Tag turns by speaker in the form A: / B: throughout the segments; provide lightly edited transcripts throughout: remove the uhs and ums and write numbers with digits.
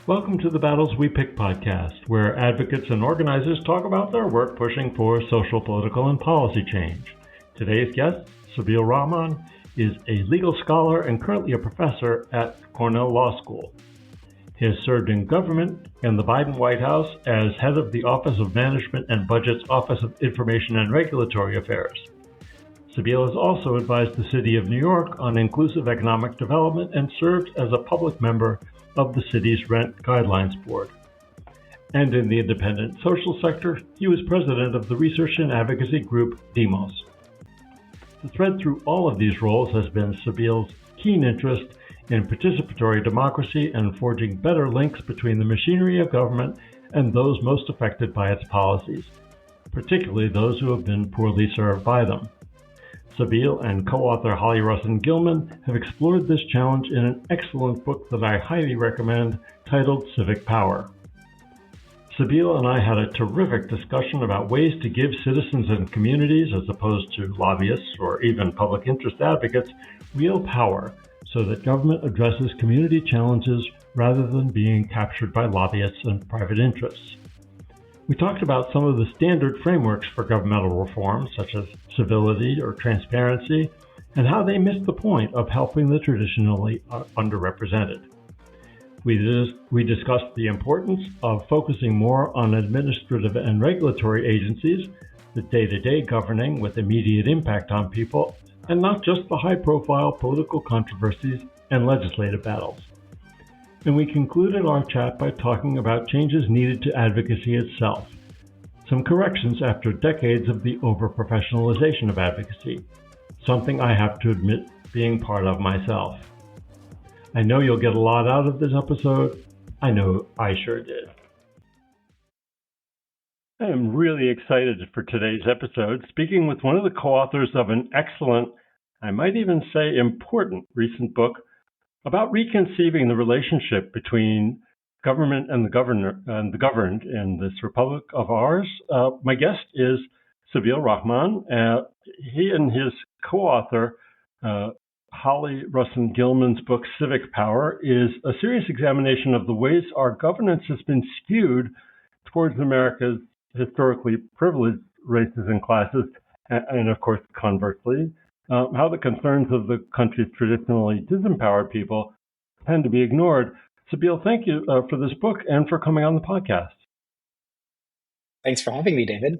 A: Welcome to the Battles We Pick podcast, where advocates and organizers talk about their work pushing for social, political, and policy change. Today's guest, Sabeel Rahman, is a legal scholar and currently a professor at Cornell Law School. He has served in government and the Biden White House as head of the Office of Management and Budget's Office of Information and Regulatory Affairs. Sabeel has also advised the City of New York on inclusive economic development and served as a public member of the city's Rent Guidelines Board. And in the independent social sector, he was president of the research and advocacy group Demos. The thread through all of these roles has been Sabeel's keen interest in participatory democracy and forging better links between the machinery of government and those most affected by its policies, particularly those who have been poorly served by them. Sabeel and co-author Holly Rusin-Gilman have explored this challenge in an excellent book that I highly recommend titled Civic Power. Sabeel and I had a terrific discussion about ways to give citizens and communities, as opposed to lobbyists or even public interest advocates, real power so that government addresses community challenges rather than being captured by lobbyists and private interests. We talked about some of the standard frameworks for governmental reform, such as civility or transparency, and how they miss the point of helping the traditionally underrepresented. We discussed the importance of focusing more on administrative and regulatory agencies, the day-to-day governing with immediate impact on people, and not just the high-profile political controversies and legislative battles. And we concluded our chat by talking about changes needed to advocacy itself, some corrections after decades of the over-professionalization of advocacy, something I have to admit being part of myself. I know you'll get a lot out of this episode. I know I sure did. I am really excited for today's episode, speaking with one of the co-authors of an excellent, I might even say important, recent book about reconceiving the relationship between government and the governed in this republic of ours. My guest is Sabeel Rahman. He and his co-author, Holly Rusin-Gilman's book, Civic Power, is a serious examination of the ways our governance has been skewed towards America's historically privileged races and classes, and of course, conversely, how the concerns of the country's traditionally disempowered people tend to be ignored. Sabeel, thank you for this book and for coming on the podcast.
B: Thanks for having me, David.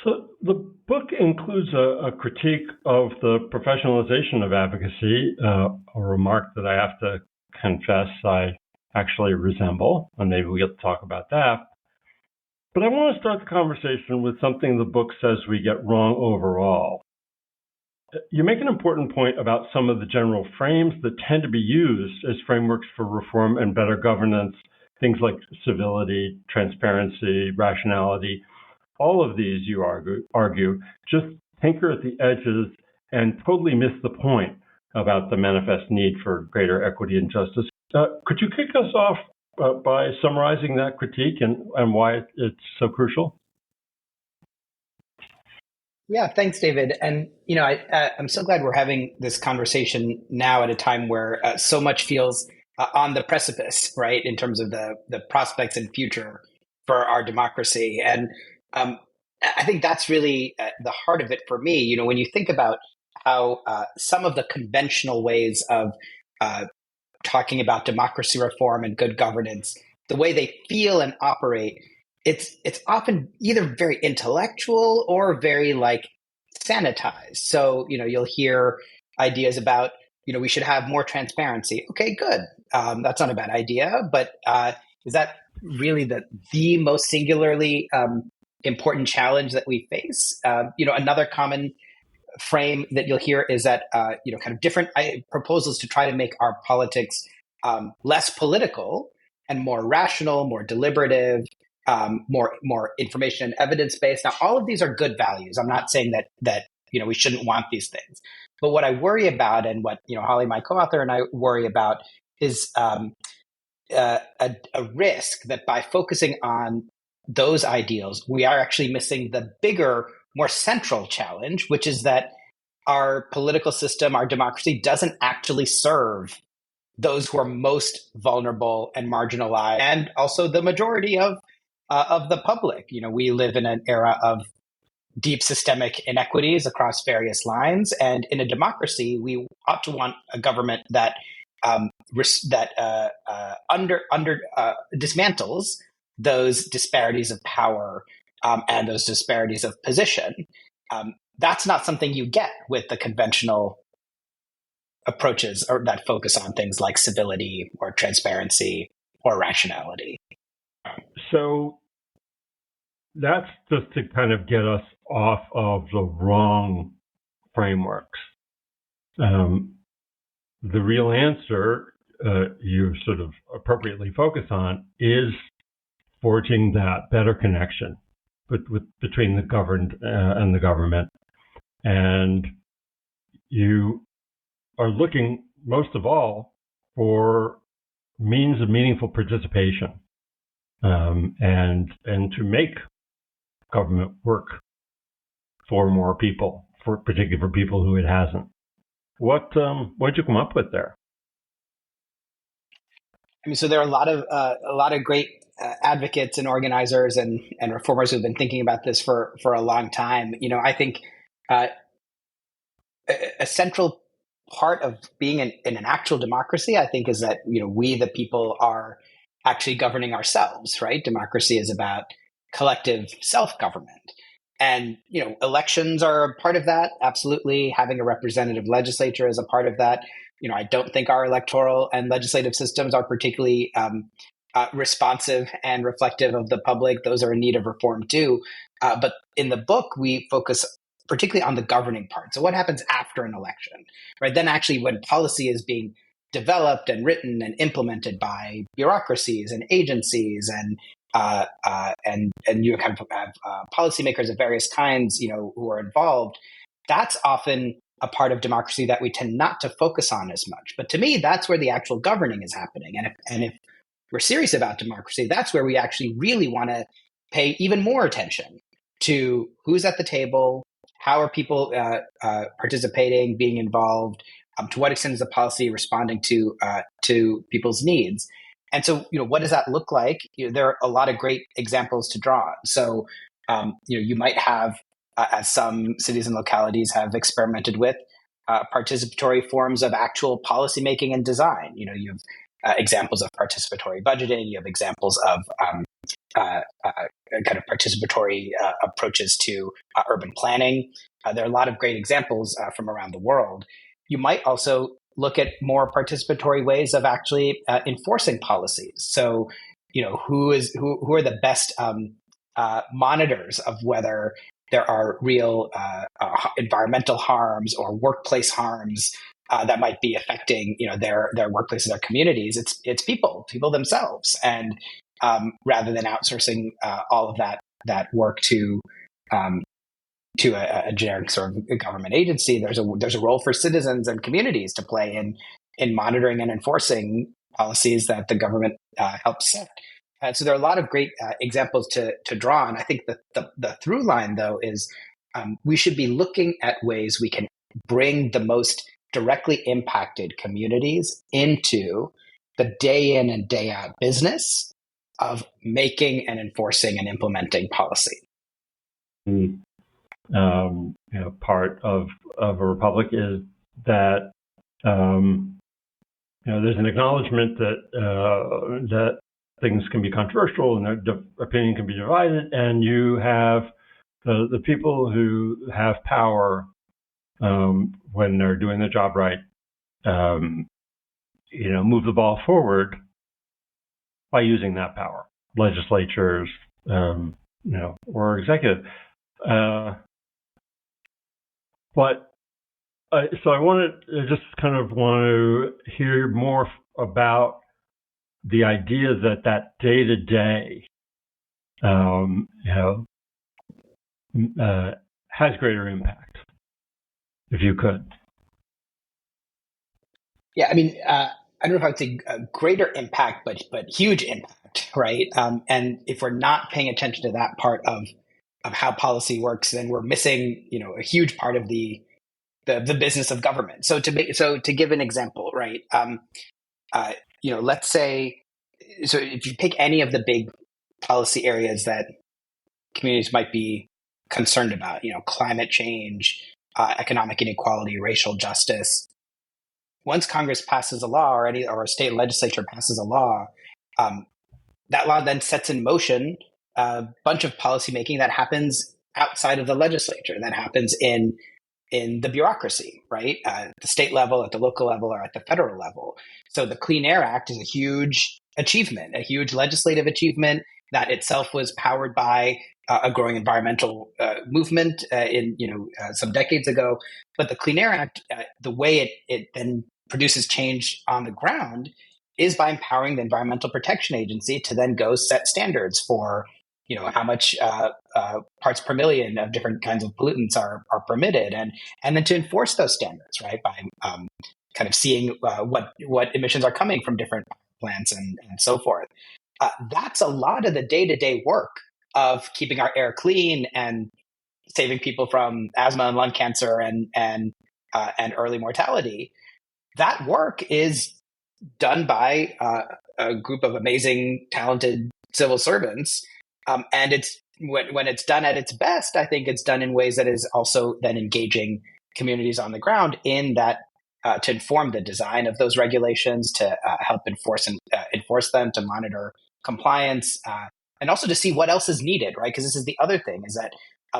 A: So the book includes a critique of the professionalization of advocacy, a remark that I have to confess I actually resemble, and maybe we'll get to talk about that. But I want to start the conversation with something the book says we get wrong overall. You make an important point about some of the general frames that tend to be used as frameworks for reform and better governance, things like civility, transparency, rationality. All of these, you argue, just tinker at the edges and totally miss the point about the manifest need for greater equity and justice. Could you kick us off by summarizing that critique and why it's so crucial?
B: Yeah, thanks, David. And, I'm so glad we're having this conversation now at a time where so much feels on the precipice, right, in terms of the prospects and future for our democracy. And I think that's really the heart of it for me. When you think about how some of the conventional ways of talking about democracy reform and good governance, the way they feel and operate, it's often either very intellectual or very sanitized. So, you'll hear ideas about, we should have more transparency. Okay, good. That's not a bad idea, but is that really the most singularly important challenge that we face? Another common frame that you'll hear is that, kind of different proposals to try to make our politics less political and more rational, more deliberative, more information and evidence-based. Now, all of these are good values. I'm not saying that we shouldn't want these things. But what I worry about, and what Holly, my co-author, and I worry about, is a risk that by focusing on those ideals, we are actually missing the bigger, more central challenge, which is that our political system, our democracy, doesn't actually serve those who are most vulnerable and marginalized, and also the majority of the public. We live in an era of deep systemic inequities across various lines, and in a democracy, we ought to want a government that dismantles those disparities of power and those disparities of position. That's not something you get with the conventional approaches or that focus on things like civility or transparency or rationality.
A: So that's just to kind of get us off of the wrong frameworks. The real answer you sort of appropriately focus on is forging that better connection between the governed and the government. And you are looking most of all for means of meaningful participation and to make government work for more people, particularly for people who it hasn't. What'd you come up with there?
B: So there are a lot of great advocates and organizers and reformers who've been thinking about this for a long time. I think a central part of being in an actual democracy, I think, is that we the people are actually governing ourselves, right? Democracy is about collective self-government. And, elections are a part of that. Absolutely. Having a representative legislature is a part of that. I don't think our electoral and legislative systems are particularly responsive and reflective of the public. Those are in need of reform too. But in the book, we focus particularly on the governing part. So what happens after an election, right? Then actually when policy is being developed and written and implemented by bureaucracies and agencies and you kind of have policymakers of various kinds, who are involved. That's often a part of democracy that we tend not to focus on as much. But to me, that's where the actual governing is happening. And if we're serious about democracy, that's where we actually really want to pay even more attention to who's at the table, how are people participating, being involved, to what extent is the policy responding to people's needs. And so, what does that look like? There are a lot of great examples to draw on. So, you might have, as some cities and localities have experimented with, participatory forms of actual policymaking and design. You have examples of participatory budgeting. You have examples of kind of participatory approaches to urban planning. There are a lot of great examples from around the world. You might also look at more participatory ways of actually enforcing policies. So, who are the best monitors of whether there are real environmental harms or workplace harms that might be affecting, their workplaces, their communities? It's people themselves, and rather than outsourcing all of that work to a generic sort of government agency, there's a role for citizens and communities to play in monitoring and enforcing policies that the government helps set. So there are a lot of great examples to draw on. I think the through line, though, is we should be looking at ways we can bring the most directly impacted communities into the day in and day out business of making and enforcing and implementing policy.
A: Part of a republic is that there's an acknowledgement that things can be controversial and their opinion can be divided, and you have the people who have power when they're doing their job right, move the ball forward by using that power, legislatures, or executive. So I just kind of want to hear more about the idea that day to day, has greater impact. If you could.
B: Yeah, I mean, I don't know if I would say a greater impact, but huge impact, right? And if we're not paying attention to that part of how policy works, then we're missing, a huge part of the business of government. So to give an example, right? let's say, so if you pick any of the big policy areas that communities might be concerned about, climate change, economic inequality, racial justice. Once Congress passes a law or a state legislature passes a law, that law then sets in motion a bunch of policymaking that happens outside of the legislature, that happens in the bureaucracy, right? At the state level, at the local level, or at the federal level. So the Clean Air Act is a huge achievement, a huge legislative achievement that itself was powered by a growing environmental movement some decades ago. But the Clean Air Act, the way it then produces change on the ground is by empowering the Environmental Protection Agency to then go set standards for how much parts per million of different kinds of pollutants are permitted, and then to enforce those standards, right, by kind of seeing what emissions are coming from different plants and so forth. That's a lot of the day-to-day work of keeping our air clean and saving people from asthma and lung cancer and early mortality. That work is done by a group of amazing, talented civil servants. And it's when it's done at its best, I think it's done in ways that is also then engaging communities on the ground in that to inform the design of those regulations, to help enforce them, to monitor compliance, and also to see what else is needed, right? Because this is the other thing, is that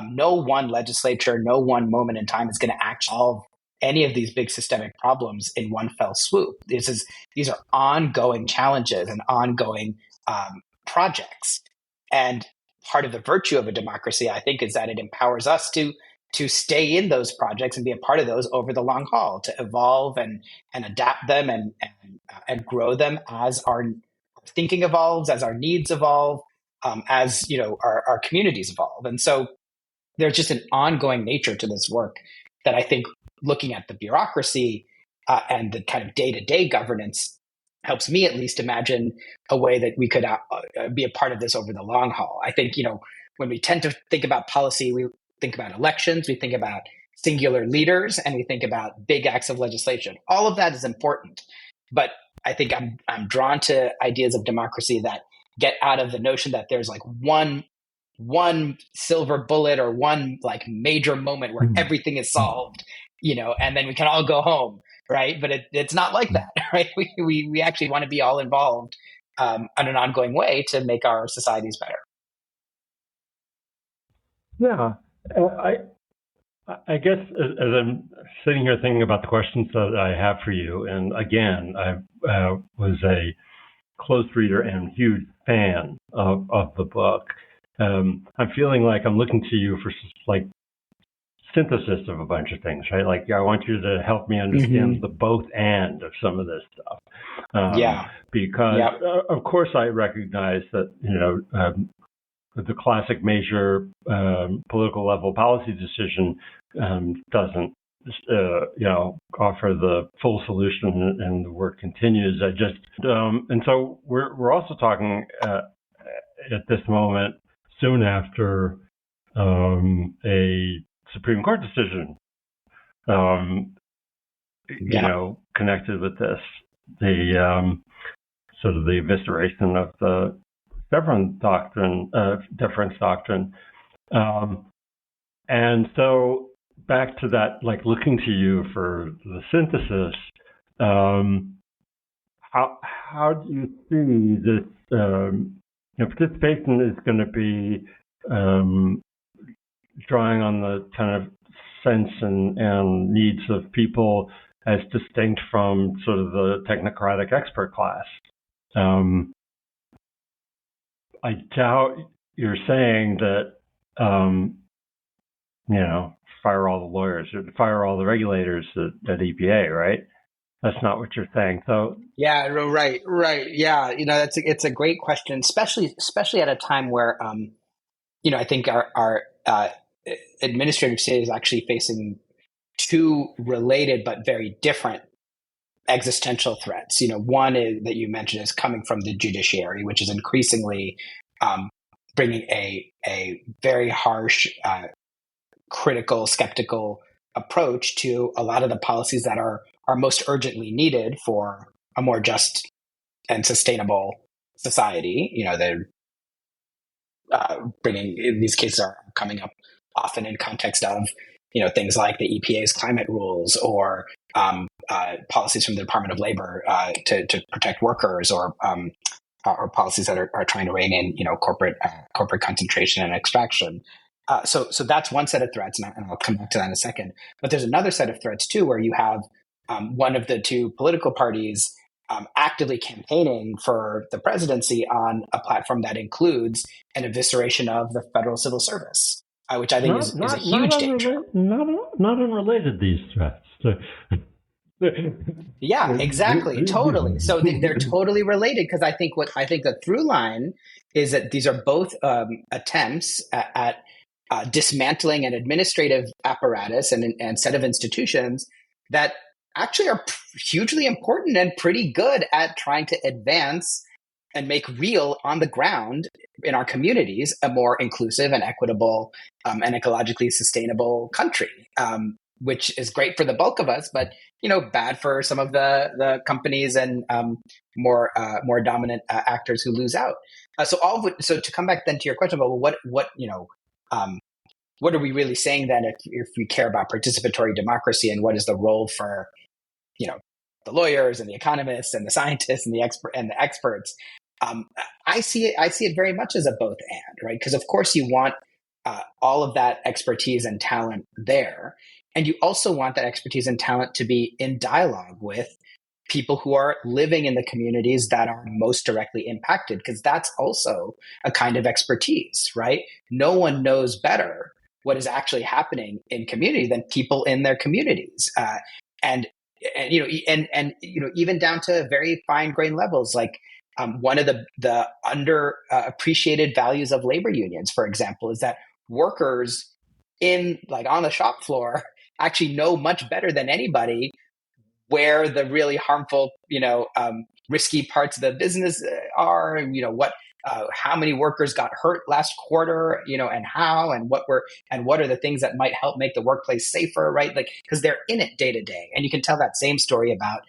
B: no one legislature, no one moment in time is going to actually solve any of these big systemic problems in one fell swoop. These are ongoing challenges and ongoing projects. And part of the virtue of a democracy, I think, is that it empowers us to stay in those projects and be a part of those over the long haul, to evolve and adapt them and grow them as our thinking evolves, as our needs evolve, as our communities evolve. And so there's just an ongoing nature to this work that I think, looking at the bureaucracy and the kind of day-to-day governance, helps me at least imagine a way that we could be a part of this over the long haul. I think, when we tend to think about policy, we think about elections, we think about singular leaders, and we think about big acts of legislation. All of that is important. But I think I'm drawn to ideas of democracy that get out of the notion that there's like one silver bullet or one like major moment where everything is solved, and then we can all go home. Right. But it's not like that. Right. We actually want to be all involved in an ongoing way to make our societies better.
A: Yeah. I guess as I'm sitting here thinking about the questions that I have for you, and again, I was a close reader and huge fan of the book. I'm feeling like I'm looking to you for like synthesis of a bunch of things, right? Like, I want you to help me understand the both and of some of this stuff. Because of course I recognize that, the classic major political level policy decision doesn't, offer the full solution, and the work continues. And so we're also talking at this moment, soon after a Supreme Court decision, connected with this, the sort of the evisceration of the deference doctrine. And so back to that, like looking to you for the synthesis, how do you see this, participation is going to be drawing on the kind of sense and needs of people as distinct from sort of the technocratic expert class. I doubt you're saying that, fire all the lawyers, or fire all the regulators at EPA, right? That's not what you're saying. So
B: yeah, right. Yeah, it's a great question, especially at a time where, I think our administrative state is actually facing two related but very different existential threats. One is, that you mentioned, is coming from the judiciary, which is increasingly bringing a very harsh, critical, skeptical approach to a lot of the policies that are most urgently needed for a more just and sustainable society. They're bringing, these cases are coming up often in context of, things like the EPA's climate rules or policies from the Department of Labor to protect workers, or policies that are trying to rein in, corporate concentration and extraction. So that's one set of threats, and I'll come back to that in a second. But there's another set of threats too, where you have one of the two political parties actively campaigning for the presidency on a platform that includes an evisceration of the federal civil service, which I think is a huge danger.
A: Not unrelated, these threats.
B: Yeah, exactly. Totally. So they're totally related, because I think the through line is that these are both attempts at dismantling an administrative apparatus and set of institutions that actually are hugely important and pretty good at trying to advance and make real on the ground in our communities a more inclusive and equitable and ecologically sustainable country, which is great for the bulk of us, but bad for some of the companies and more dominant actors who lose out. So to come back then to your question about what are we really saying then if we care about participatory democracy, and what is the role for the lawyers and the economists and the scientists and the experts? I see it very much as a both and, right? Because of course you want all of that expertise and talent there, and you also want that expertise and talent to be in dialogue with people who are living in the communities that are most directly impacted, because that's also a kind of expertise, right? No one knows better what is actually happening in community than people in their communities, and even down to very fine grained levels, like one of the under appreciated values of labor unions, for example, is that workers on the shop floor actually know much better than anybody where the really harmful, risky parts of the business are, how many workers got hurt last quarter, and how, and what are the things that might help make the workplace safer, right? Because they're in it day to day. And you can tell that same story about,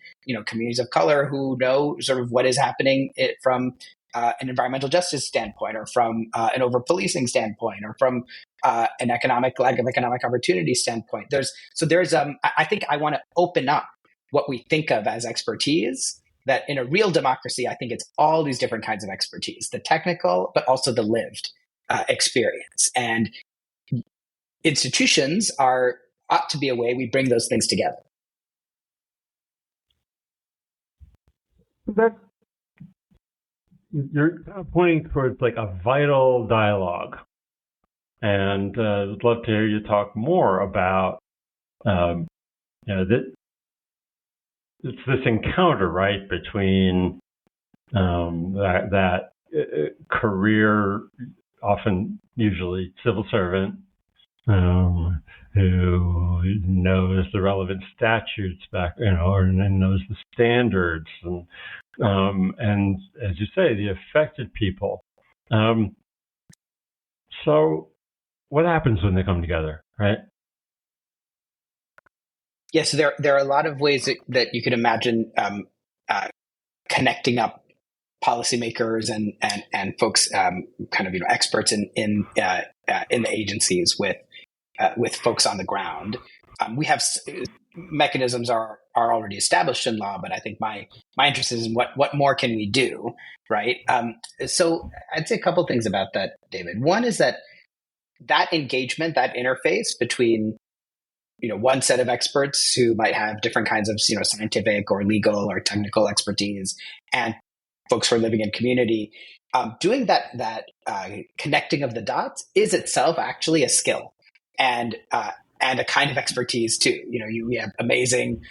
B: communities of color who know sort of what is happening from an environmental justice standpoint, or from an over-policing standpoint, or from an lack of economic opportunity standpoint. I think I want to open up what we think of as expertise, that in a real democracy, I think it's all these different kinds of expertise, the technical, but also the lived experience. And institutions ought to be a way we bring those things together.
A: You're kind of pointing towards like a vital dialogue. And I'd love to hear you talk more about, it's this encounter, right, between that career, often usually civil servant, who knows the relevant statutes and knows the standards, and as you say, the affected people. So what happens when they come together, right?
B: Yes, so there are a lot of ways that you could imagine connecting up policymakers and folks, experts in the agencies with folks on the ground. We have mechanisms are already established in law, but I think my interest is in what more can we do, right? So I'd say a couple things about that, David. One is that engagement, that interface between one set of experts who might have different kinds of scientific or legal or technical expertise, and folks who are living in community, doing that connecting of the dots is itself actually a skill and a kind of expertise too. We have amazing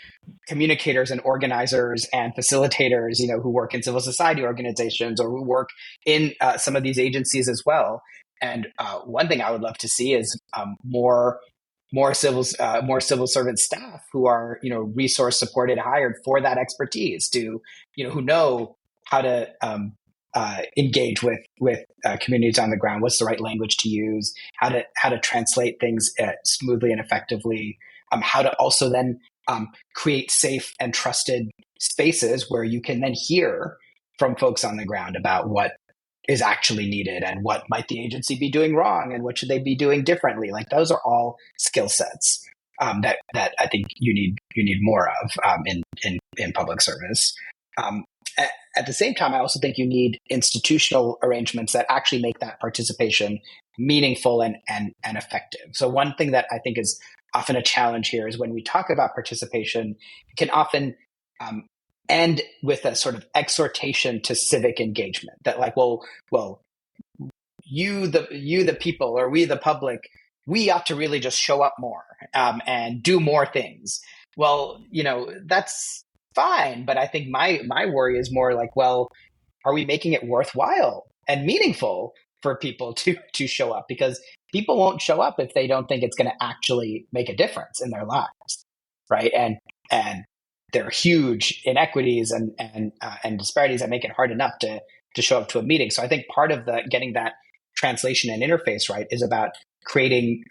B: communicators and organizers and facilitators, who work in civil society organizations or who work in some of these agencies as well. And one thing I would love to see is more civil servant staff who are resource supported, hired for that expertise, to who know how to engage with communities on the ground. What's the right language to use? How to translate things smoothly and effectively. How to also then create safe and trusted spaces where you can then hear from folks on the ground about what is actually needed and what might the agency be doing wrong and what should they be doing differently. Like those are all skill sets that I think you need more of in public service. At the same time, I also think you need institutional arrangements that actually make that participation meaningful and effective. So one thing that I think is often a challenge here is when we talk about participation, it can often end with a sort of exhortation to civic engagement that like, well, you the people, or we the public, we ought to really just show up more and do more things. Well, that's fine, but I think my worry is more like, well, are we making it worthwhile and meaningful for people to show up? Because people won't show up if they don't think it's going to actually make a difference in their lives, right? And there are huge inequities and disparities that make it hard enough to show up to a meeting. So I think part of getting that translation and interface right is about creating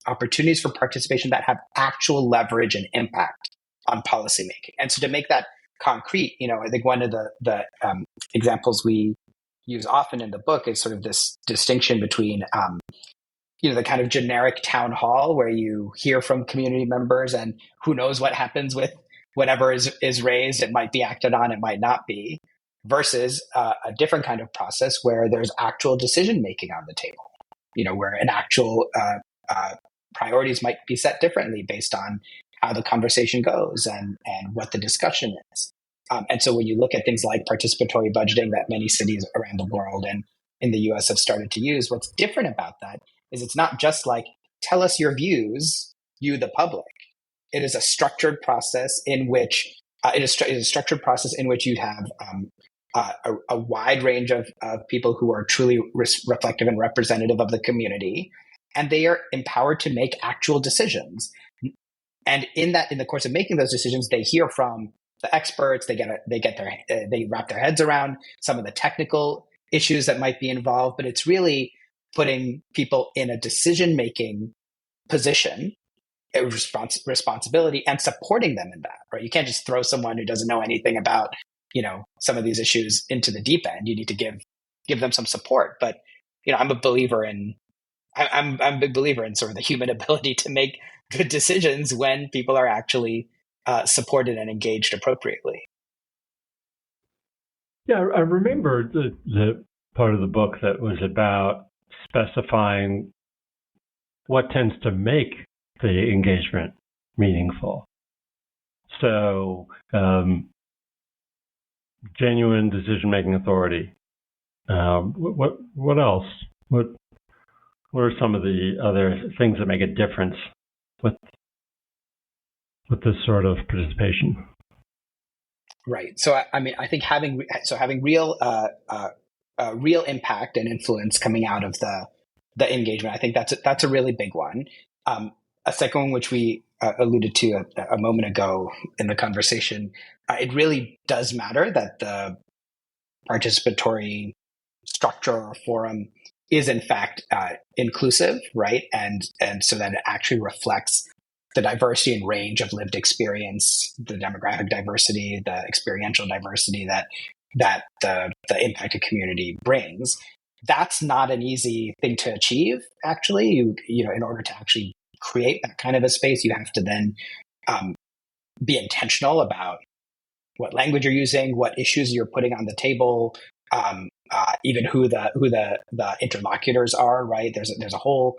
B: opportunities for participation that have actual leverage and impact on policymaking. And so to make that concrete, I think one of the examples we use often in the book is sort of this distinction between, the kind of generic town hall where you hear from community members and who knows what happens with whatever is raised. It might be acted on, it might not be, versus a different kind of process where there's actual decision making on the table, where an actual priorities might be set differently based on how the conversation goes and what the discussion is. And so when you look at things like participatory budgeting that many cities around the world and in the US have started to use, what's different about that is it's not just like, tell us your views, you the public. It is a structured process in which you'd have a wide range of people who are truly reflective and representative of the community, and they are empowered to make actual decisions. And in the course of making those decisions, they hear from the experts. They wrap their heads around some of the technical issues that might be involved. But it's really putting people in a decision-making position, a responsibility, and supporting them in that. Right? You can't just throw someone who doesn't know anything about some of these issues into the deep end. You need to give them some support. But I'm a big believer in sort of the human ability to make good decisions when people are actually supported and engaged appropriately.
A: Yeah, I remember the part of the book that was about specifying what tends to make the engagement meaningful. So, genuine decision-making authority. What else? What are some of the other things that make a difference with this sort of participation?
B: Right. So I think having real impact and influence coming out of the engagement, I think that's a really big one. A second one, which we alluded to a moment ago in the conversation, it really does matter that the participatory structure or forum is in fact inclusive, right? And so that it actually reflects the diversity and range of lived experience, the demographic diversity, the experiential diversity that the impacted community brings. That's not an easy thing to achieve, actually. In order to actually create that kind of a space, you have to then be intentional about what language you're using, what issues you're putting on the table, even who the interlocutors are, right? There's a whole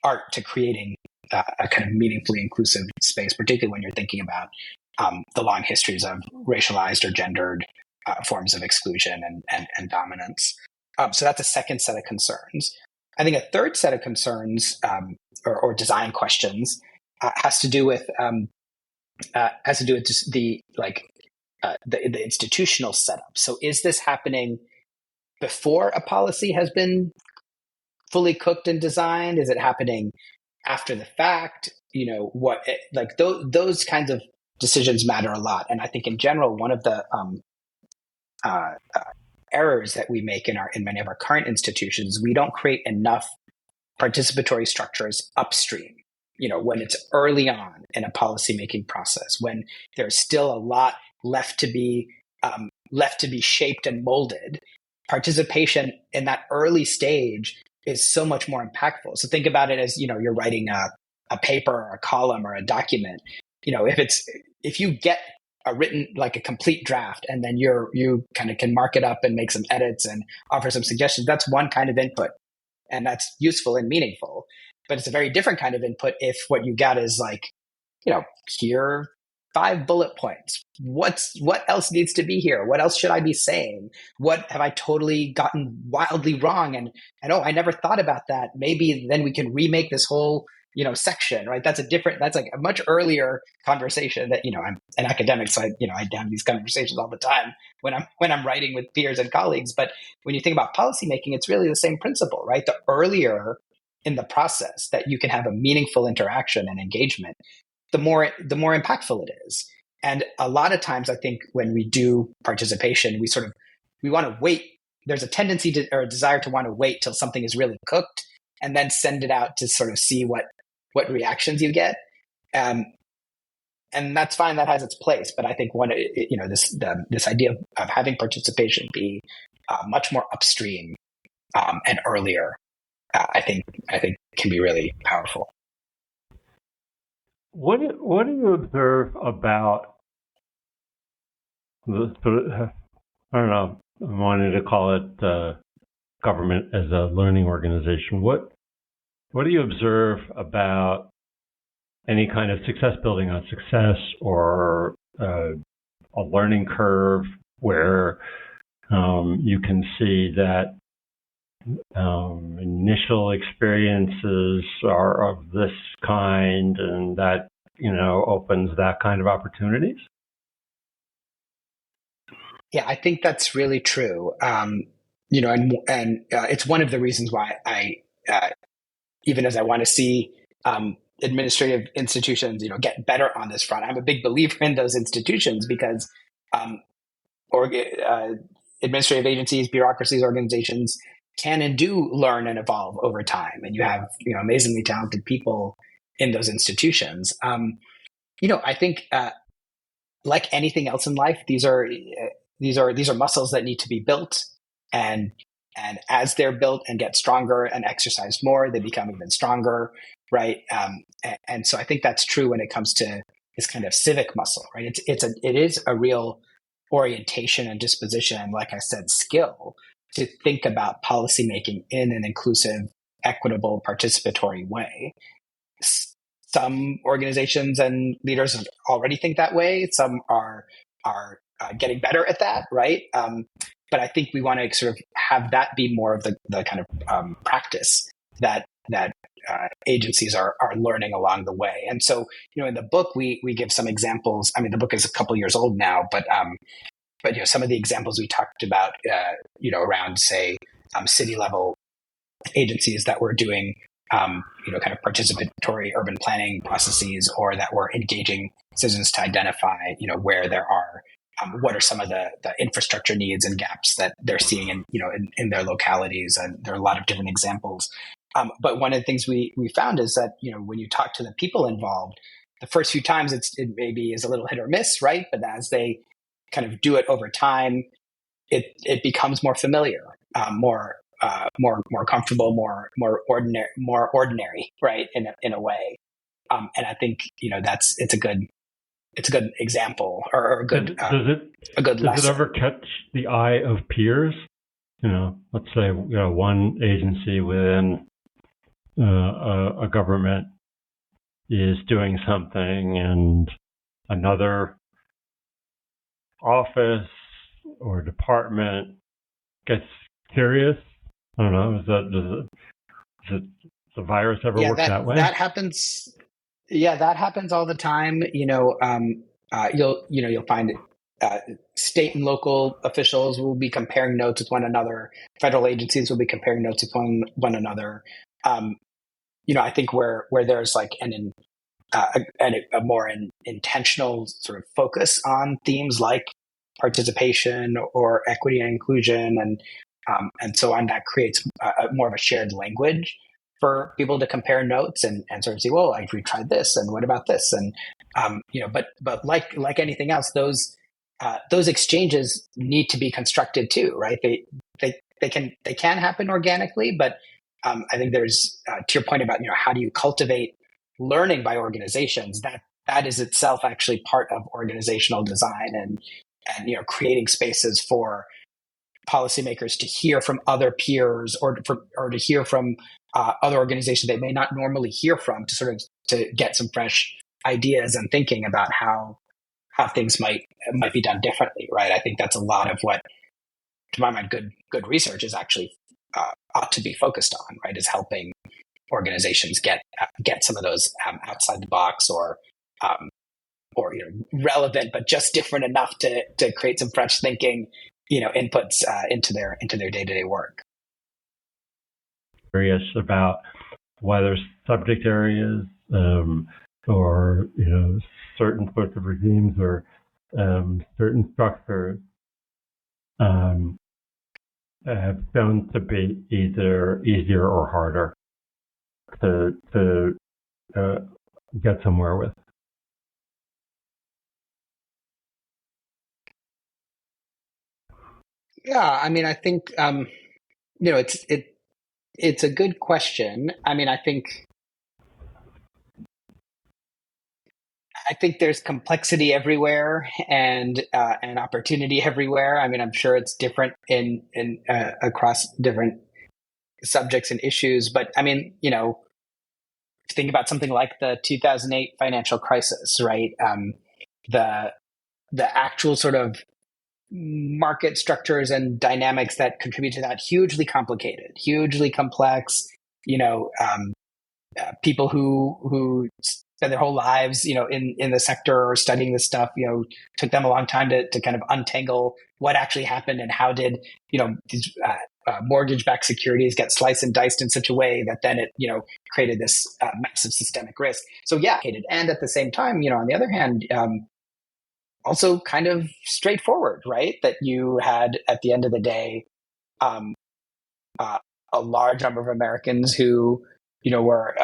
B: art to creating a kind of meaningfully inclusive space, particularly when you're thinking about the long histories of racialized or gendered forms of exclusion and dominance. So that's a second set of concerns. I think a third set of concerns or design questions has to do with just the institutional setup. So is this happening before a policy has been fully cooked and designed? Is it happening after the fact? Those kinds of decisions matter a lot. And I think in general, one of the errors that we make in many of our current institutions, we don't create enough participatory structures upstream. When it's early on in a policymaking process, when there's still a lot left to be shaped and molded. Participation in that early stage is so much more impactful. So think about it as, you're writing a paper or a column or a document. If you get written like a complete draft, and then you kind of can mark it up and make some edits and offer some suggestions, that's one kind of input, and that's useful and meaningful. But it's a very different kind of input if what you got is like, here are 5 bullet points. What else needs to be here? What else should I be saying? What have I totally gotten wildly wrong? And oh, I never thought about that. Maybe then we can remake this whole section, right? That's like a much earlier conversation that, I'm an academic, so I have these conversations all the time when I'm writing with peers and colleagues. But when you think about policymaking, it's really the same principle, right? The earlier in the process that you can have a meaningful interaction and engagement, the more impactful it is. And a lot of times, I think when we do participation, we want to wait. There's a tendency or a desire to want to wait till something is really cooked and then send it out to sort of see what reactions you get. And that's fine. That has its place. But I think this idea of having participation be much more upstream and earlier, I think can be really powerful.
A: What do you observe about the sort of, I don't know, I wanted to call it government as a learning organization. What do you observe about any kind of success building on success, or a learning curve where you can see that initial experiences are of this kind, and that opens that kind of opportunities?
B: Yeah, I think that's really true. And it's one of the reasons why I, even as I want to see administrative institutions, get better on this front, I'm a big believer in those institutions because administrative agencies, bureaucracies, organizations can and do learn and evolve over time, and you have amazingly talented people in those institutions. I think like anything else in life, these are muscles that need to be built, and as they're built and get stronger and exercised more, they become even stronger, right? And so I think that's true when it comes to this kind of civic muscle, right? It is a real orientation and disposition, and like I said, skill to think about policymaking in an inclusive, equitable, participatory way. Some organizations and leaders already think that way. Some are getting better at that, right? But I think we want to sort of have that be more of the kind of practice that agencies are learning along the way. And so, in the book, we give some examples. I mean, the book is a couple years old now, but some of the examples we talked about, around, say, city level agencies that were doing, kind of participatory urban planning processes, or that were engaging citizens to identify, where there are, what are some of the infrastructure needs and gaps that they're seeing in their localities. And there are a lot of different examples. But one of the things we found is that, when you talk to the people involved, the first few times it maybe is a little hit or miss, right? But as they kind of do it over time, it becomes more familiar, more comfortable, more ordinary, right? In a way. And I think, it's a good example, or a good, a good lesson.
A: Does it ever catch the eye of peers? Let's say, one agency within a government is doing something, and another office or department gets curious. I don't know. Does the virus ever work that way?
B: That happens. Yeah, that happens all the time. You'll find state and local officials will be comparing notes with one another. Federal agencies will be comparing notes with one another. I think where there's like a more intentional sort of focus on themes like participation or equity and inclusion, and so on, that creates more of a shared language for people to compare notes and sort of see, well, we tried this, and what about this? And but like anything else, those those exchanges need to be constructed too, right? They can happen organically, but I think there's to your point about how do you cultivate learning by organizations, that is itself actually part of organizational design, and creating spaces for policymakers to hear from other peers, or to hear from other organizations they may not normally hear from, to get some fresh ideas and thinking about how things might be done differently, right? I think that's a lot of what, to my mind, good research is actually ought to be focused on, right? Is helping organizations get some of those outside the box, or relevant but just different enough to create some fresh thinking, inputs into their day-to-day work.
A: Curious about whether subject areas, or certain sorts of regimes, or certain structures have shown to be either easier or harder to get somewhere with.
B: Yeah, I mean, I think it's a good question. I mean, I think there's complexity everywhere, and opportunity everywhere. I mean, I'm sure it's different in across different subjects and issues, but I mean, think about something like the 2008 financial crisis, right? The actual sort of market structures and dynamics that contribute to that, hugely complicated, hugely complex. People who spend their whole lives, in the sector or studying this stuff, took them a long time to kind of untangle what actually happened, and how did, these mortgage-backed securities get sliced and diced in such a way that then it, created this massive systemic risk. So yeah, and at the same time, on the other hand, also kind of straightforward, right? That you had, at the end of the day, a large number of Americans who, were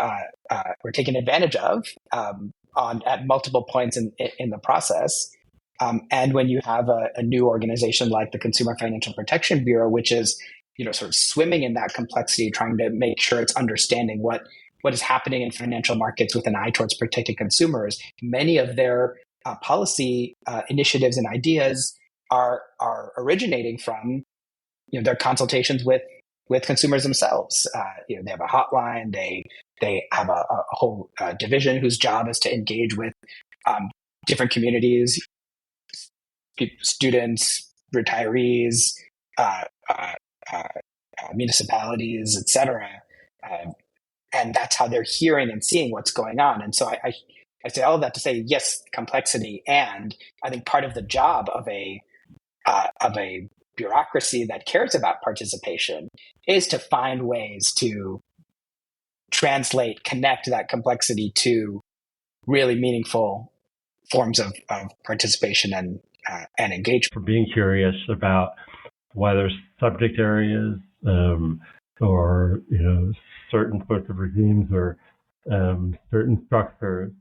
B: taken advantage of at multiple points in the process. And when you have a new organization like the Consumer Financial Protection Bureau, which is, sort of swimming in that complexity, trying to make sure it's understanding what is happening in financial markets with an eye towards protecting consumers, many of their policy initiatives and ideas are originating from their consultations with consumers themselves. They have a hotline. They have a whole division whose job is to engage with different communities, students, retirees, municipalities, etc. And that's how they're hearing and seeing what's going on. And so I say all of that to say, yes, complexity, and I think part of the job of a bureaucracy that cares about participation is to find ways to connect that complexity to really meaningful forms of participation and engagement.
A: For being curious about whether subject areas, or certain sorts of regimes, or certain structures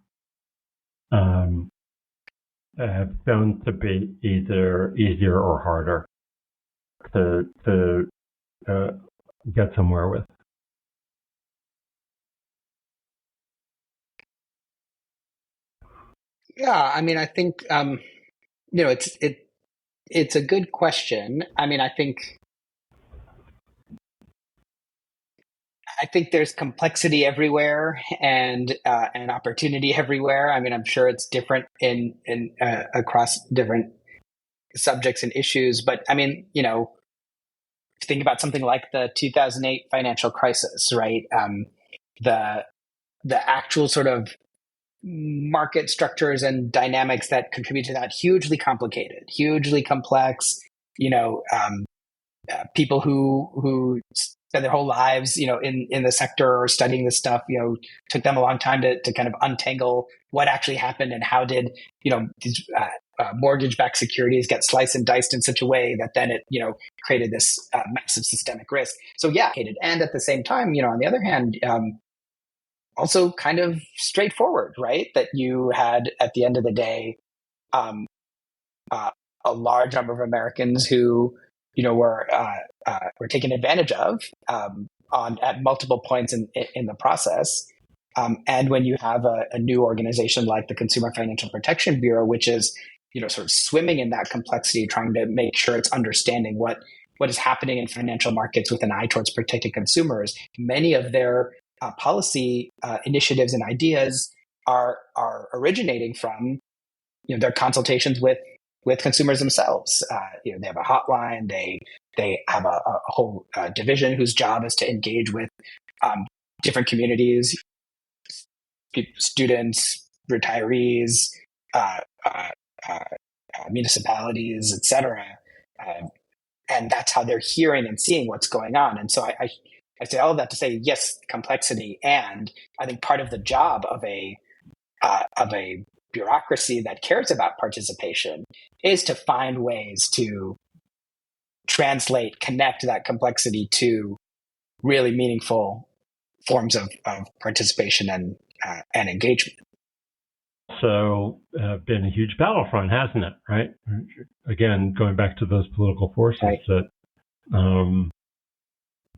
A: have shown to be either easier or harder to get somewhere with.
B: Yeah, I mean, I think it's a good question. I mean, I think there's complexity everywhere, and opportunity everywhere. I mean, I'm sure it's different in across different subjects and issues, but I mean, think about something like the 2008 financial crisis, right? The actual sort of market structures and dynamics that contribute to that, hugely complicated, hugely complex. People who spend their whole lives, in the sector or studying this stuff, took them a long time to kind of untangle what actually happened, and how did, these mortgage-backed securities get sliced and diced in such a way that then it, created this massive systemic risk. So yeah, and at the same time, on the other hand, also kind of straightforward, right? That you had, at the end of the day, a large number of Americans who, were taken advantage of at multiple points in the process. And when you have a new organization like the Consumer Financial Protection Bureau, which is, sort of swimming in that complexity, trying to make sure it's understanding what is happening in financial markets with an eye towards protecting consumers, many of their policy initiatives and ideas are originating from, their consultations with consumers themselves. They have a hotline. They have a whole division whose job is to engage with different communities, students, retirees, municipalities, et cetera. And that's how they're hearing and seeing what's going on. And so I say all of that to say, yes, complexity. And I think part of the job of a bureaucracy that cares about participation is to find ways to connect that complexity to really meaningful forms of participation and engagement.
A: So, been a huge battlefront, hasn't it? Right. Again, going back to those political forces
B: right.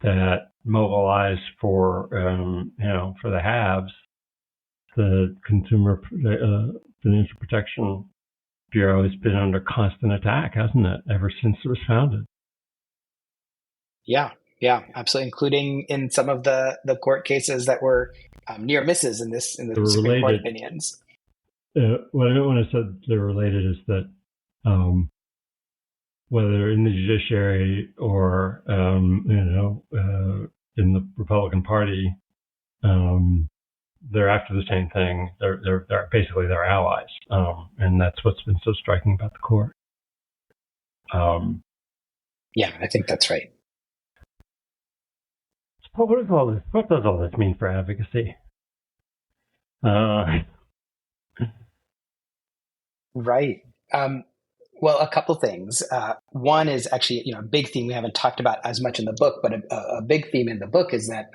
A: that mobilize for for the haves. The Consumer Financial Protection Bureau has been under constant attack, hasn't it, ever since it was founded?
B: Yeah, absolutely, including in some of the court cases that were near misses in the Supreme Court opinions.
A: What I meant when I said they're related is that whether in the judiciary or in the Republican Party, they're after the same thing. They're basically their allies, and that's what's been so striking about the court.
B: Yeah, I think that's right.
A: So what does all this mean for advocacy?
B: Right. Well, a couple things. One is actually, a big theme we haven't talked about as much in the book, but a big theme in the book is that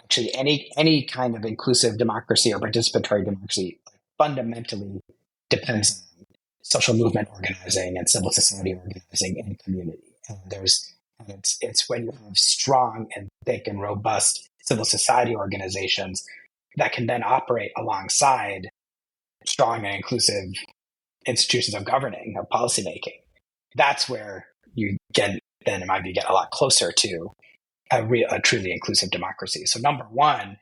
B: actually any kind of inclusive democracy or participatory democracy fundamentally depends on social movement organizing and civil society organizing in community. And it's when you have strong and thick and robust civil society organizations that can then operate alongside strong and inclusive institutions of governing, of policymaking. That's where you get, then in my view, get a lot closer to a truly inclusive democracy. So number one,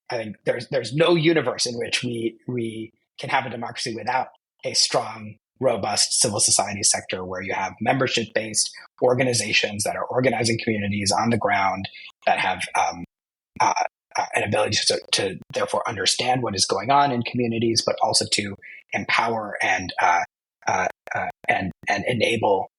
B: I think there's no universe in which we can have a democracy without a strong, robust civil society sector where you have membership-based organizations that are organizing communities on the ground, that have an ability to therefore understand what is going on in communities, but also to empower and enable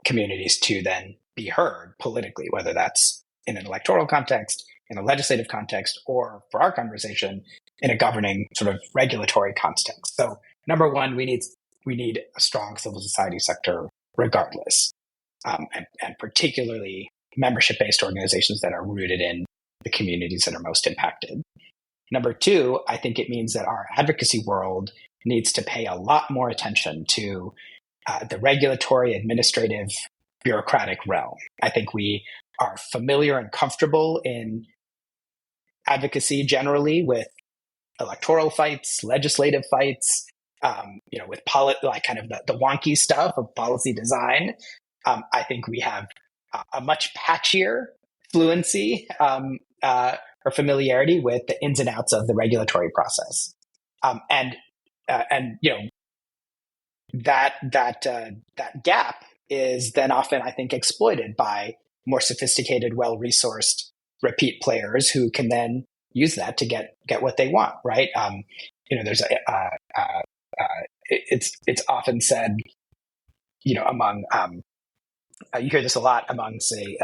B: communities to then be heard politically, whether that's in an electoral context, in a legislative context, or for our conversation, in a governing sort of regulatory context. So number one, we need a strong civil society sector regardless, and particularly membership-based organizations that are rooted in the communities that are most impacted. Number two, I think it means that our advocacy world needs to pay a lot more attention to the regulatory, administrative, bureaucratic realm. I think we are familiar and comfortable in advocacy generally with electoral fights, legislative fights, with kind of the wonky stuff of policy design. I think we have a much patchier fluency or familiarity with the ins and outs of the regulatory process, and that gap is then often, I think, exploited by more sophisticated, well-resourced repeat players who can then use that to get what they want. Right? There's it's often said, among you hear this a lot among, say,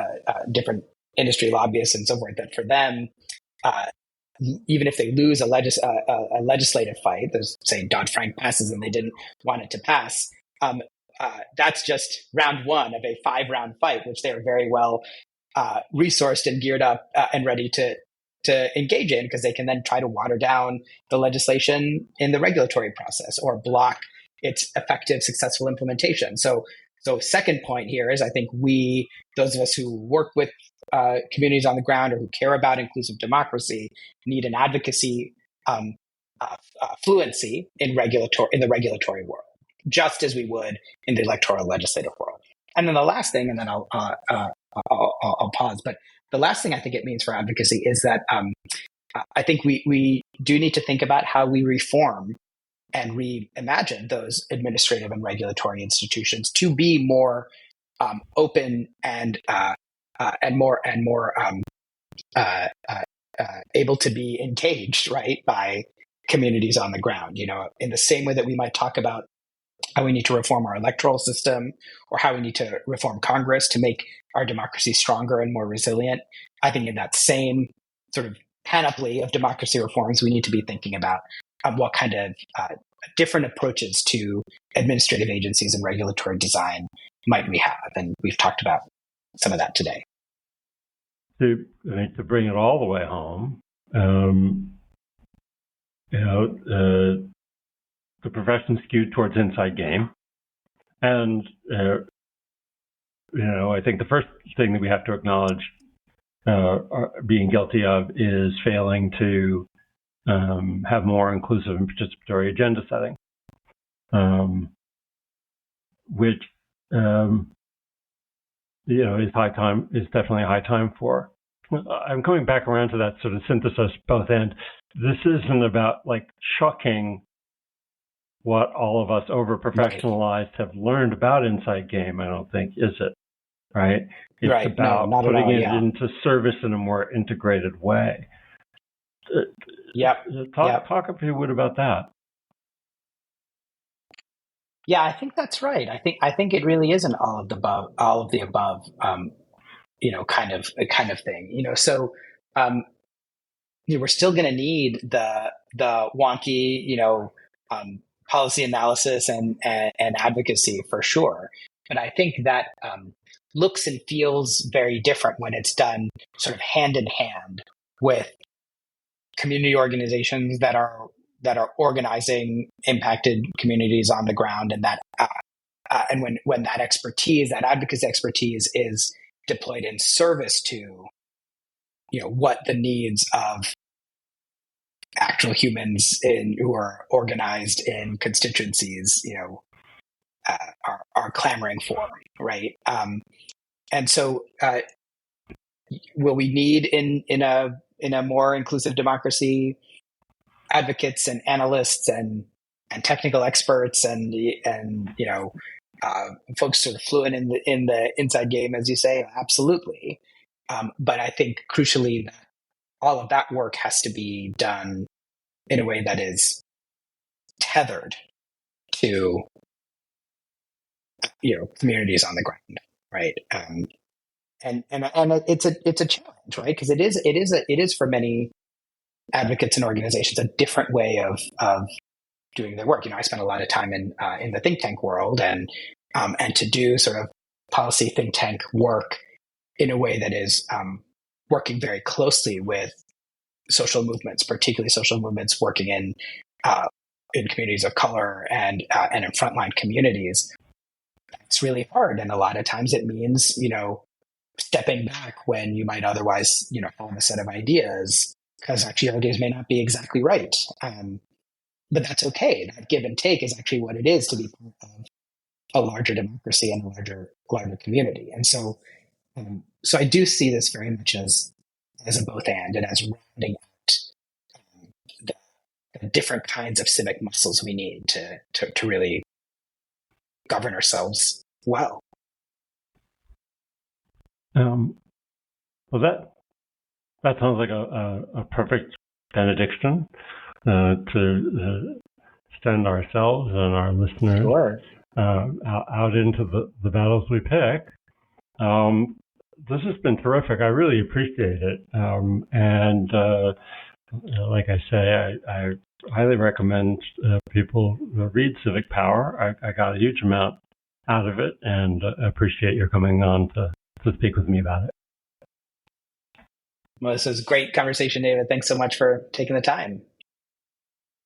B: different industry lobbyists and so forth, that for them, even if they lose a legislative fight, say Dodd-Frank passes and they didn't want it to pass, that's just round one of a 5-round fight, which they are very well resourced and geared up and ready to engage in, because they can then try to water down the legislation in the regulatory process or block its effective, successful implementation. So second point here is I think those of us who work with communities on the ground or who care about inclusive democracy, need an advocacy fluency in the regulatory world, just as we would in the electoral legislative world. And then the last thing, and then I'll pause, but the last thing I think it means for advocacy is that I think we do need to think about how we reform and reimagine those administrative and regulatory institutions to be more open and more able to be engaged, right, by communities on the ground. In the same way that we might talk about how we need to reform our electoral system or how we need to reform Congress to make our democracy stronger and more resilient. I think in that same sort of panoply of democracy reforms, we need to be thinking about what kind of different approaches to administrative agencies and regulatory design might we have. And we've talked about some of that today.
A: I think to bring it all the way home, the profession skewed towards inside game. And, I think the first thing that we have to acknowledge being guilty of is failing to have more inclusive and participatory agenda setting, which, is definitely a high time for. I'm coming back around to that sort of synthesis both end. This isn't about shucking what all of us over-professionalized have learned about inside game, I don't think, is it? Right? It's about putting it into service in a more integrated way. Talk if you would about that.
B: Yeah, I think that's right. I think it really is an all of the above, kind of thing. So we're still going to need the wonky, policy analysis and advocacy for sure. But I think that looks and feels very different when it's done sort of hand in hand with community organizations that are organizing impacted communities on the ground, and that and when that expertise, that advocacy expertise, is deployed in service to what the needs of actual humans who are organized in constituencies are clamoring for, right? And so will we need in a more inclusive democracy advocates and analysts and technical experts and folks sort of fluent in the inside game, as you say? Absolutely. But I think crucially that all of that work has to be done in a way that is tethered to communities on the ground, right? And it's a challenge, right? Because it is for many advocates and organizations a different way of doing their work. I spent a lot of time in the think tank world, and to do sort of policy think tank work in a way that is working very closely with social movements, particularly social movements working in communities of color and in frontline communities. It's really hard, and a lot of times it means stepping back when you might otherwise have a set of ideas, because actually your ideas may not be exactly right. But that's okay. That give and take is actually what it is to be part of a larger democracy and a larger community. And so I do see this very much as a both and as rounding out the different kinds of civic muscles we need to really govern ourselves well.
A: Well, that sounds like a perfect benediction to send ourselves and our listeners out into the battles we pick. This has been terrific. I really appreciate it. And like I say, I highly recommend people read Civic Power. I got a huge amount out of it, and appreciate your coming on to speak with me about it.
B: Well, this was a great conversation, David. Thanks so much for taking the time.